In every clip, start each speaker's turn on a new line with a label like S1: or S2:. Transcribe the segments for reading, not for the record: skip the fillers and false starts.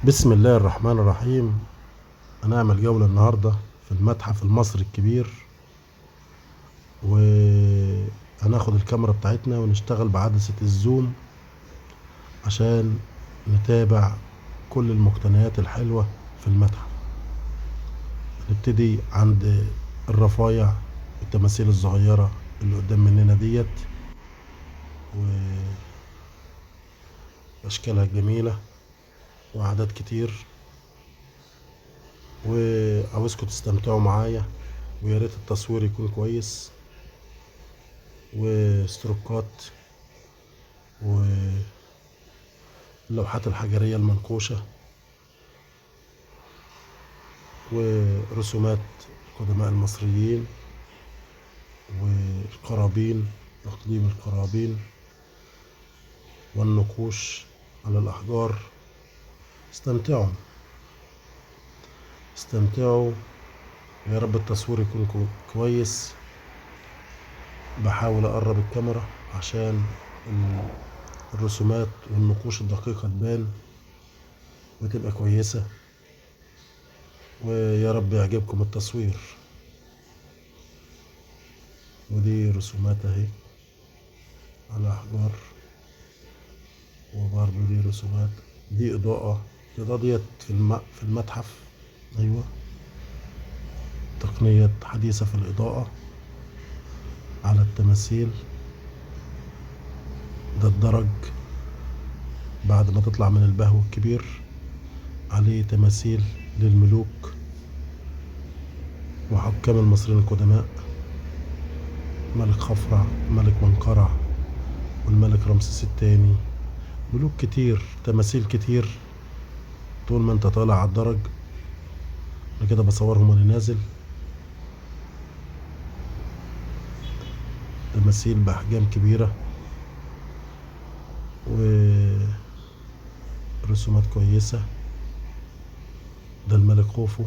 S1: بسم الله الرحمن الرحيم. هنعمل جولة النهاردة في المتحف المصري الكبير، وهناخد الكاميرا بتاعتنا ونشتغل بعدسة الزوم عشان نتابع كل المقتنيات الحلوة في المتحف. نبتدي عند الرفايع، التماثيل الصغيرة اللي قدام مننا ديت وأشكالها الجميلة وأعداد كتير، وعاوزكم تستمتعوا معايا، ويا ريت التصوير يكون كويس وستروكات واللوحات الحجرية المنقوشة ورسومات قدماء المصريين والقرابين، تقديم القرابين والنقوش على الأحجار. استمتعوا استمتعوا، يا رب التصوير يكون كويس. بحاول أقرب الكاميرا عشان الرسومات والنقوش الدقيقة تبان وتبقى كويسة، ويا رب يعجبكم التصوير. ودي رسومات اهي على أحجار، وبرضه دي رسومات، دي إضاءة. الإضاءة ديت في المتحف. أيوة، تقنية حديثة في الإضاءة على التماثيل. ده الدرج بعد ما تطلع من البهو الكبير، عليه تماثيل للملوك وحكام المصريين القدماء، ملك خفرع، ملك منقرع، والملك رمسيس الثاني. ملوك كتير، تماثيل كتير. طول ما انت طالع على الدرج انا كده بصورهم وانا نازل. تماثيل بأحجام كبيرة ورسومات كويسة. ده الملك خوفو.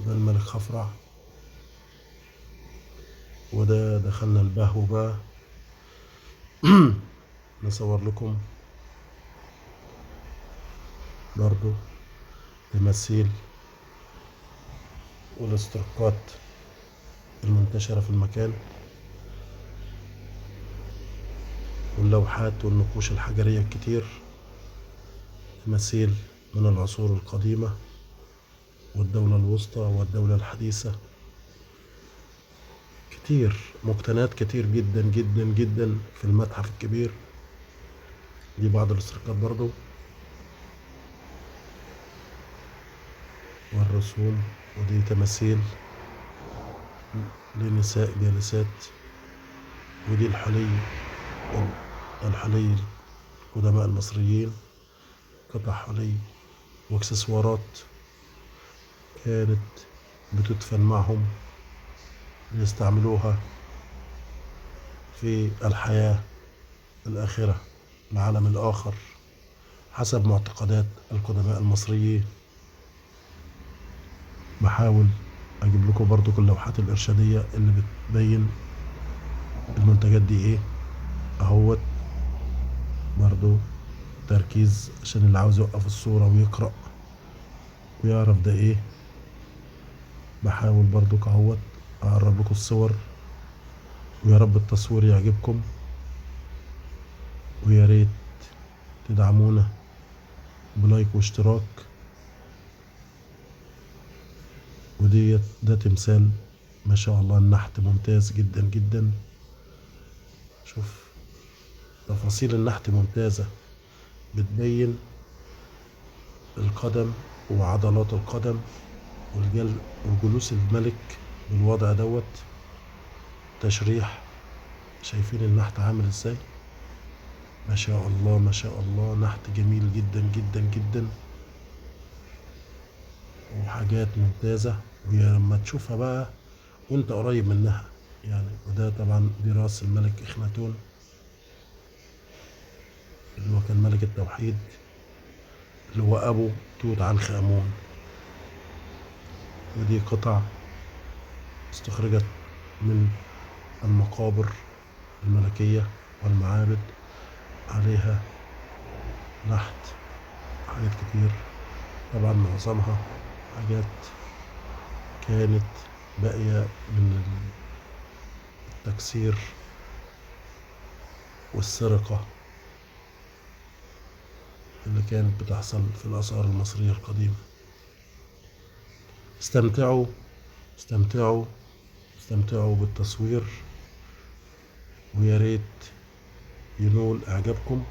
S1: ده الملك خفرع. وده دخلنا البهو بقى. نصور لكم برضو تماثيل والاسترقات المنتشرة في المكان، واللوحات والنقوش الحجرية الكتير. تماثيل من العصور القديمة والدولة الوسطى والدولة الحديثة. كتير، مقتنيات كتير جدا جدا جدا في المتحف الكبير. دي بعض الاسترقات برضو والرسوم. ودي تماثيل لنساء جالسات. ودي الحلي القدماء المصريين، قطع حلي واكسسوارات كانت بتدفن معهم ليستعملوها في الحياة الآخرة، العالم الآخر، حسب معتقدات القدماء المصريين. بحاول أجيب لكم برضو كل اللوحات الإرشادية اللي بتبين المنتجات دي إيه أهوت. برضو تركيز عشان اللي عاوز يوقف الصورة ويقرأ ويعرف ده إيه. بحاول برضو كهوت أقرب لكم الصور، ويا رب التصوير يعجبكم، ويا ريت تدعمونا بلايك واشتراك. ده تمثال ما شاء الله، النحت ممتاز جدا جدا. شوف تفاصيل النحت ممتازة، بتبين القدم وعضلات القدم وجلوس الملك بالوضع دوت. تشريح، شايفين النحت عامل ازاي؟ ما شاء الله ما شاء الله، نحت جميل جدا جدا جدا، وحاجات ممتازة. ولما تشوفها بقى وانت قريب منها يعني. وده طبعا دي راس الملك اخناتون اللي هو كان ملك التوحيد، اللي هو ابو توت عنخ امون. ودي قطع استخرجت من المقابر الملكية والمعابد عليها نحت حاجات كتير. طبعا معظمها حاجات كانت باقية من التكسير والسرقة اللي كانت بتحصل في الآثار المصرية القديمة. استمتعوا استمتعوا استمتعوا بالتصوير، ويا ريت ينول إعجابكم.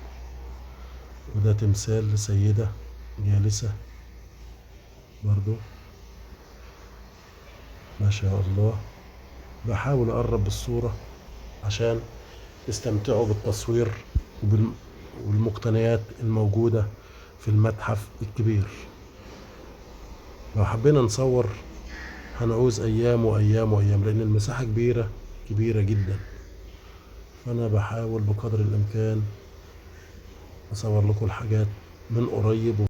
S1: وده تمثال لسيدة جالسة برضو ما شاء الله. بحاول أقرب بالصورة عشان تستمتعوا بالتصوير والمقتنيات الموجودة في المتحف الكبير. لو حبينا نصور هنعوز أيام وأيام وأيام، لأن المساحة كبيرة كبيرة جدا. فأنا بحاول بقدر الإمكان أصور لكم الحاجات من قريب